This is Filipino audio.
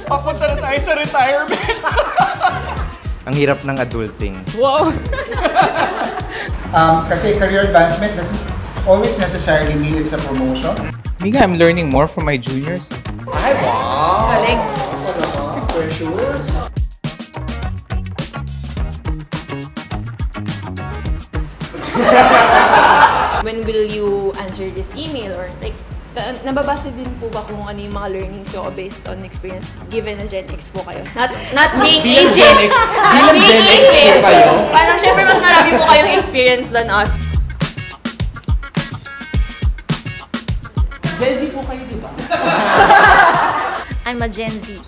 Papunta na tayo sa retirement. Ang hirap ng adulting. Wow! Kasi career advancement doesn't always necessarily mean it's a promotion. Miga, I'm learning more from my juniors. Ay, wow! Galing. For sure. When will you answer this email? Or like, nababasa din po ba kung ano yung mga learnings nyo based on experience given na Gen X po kayo? Not being ages! Not being ages! Parang syempre mas marami po kayong experience than us. Gen Z po kayo, di ba? I'm a Gen Z.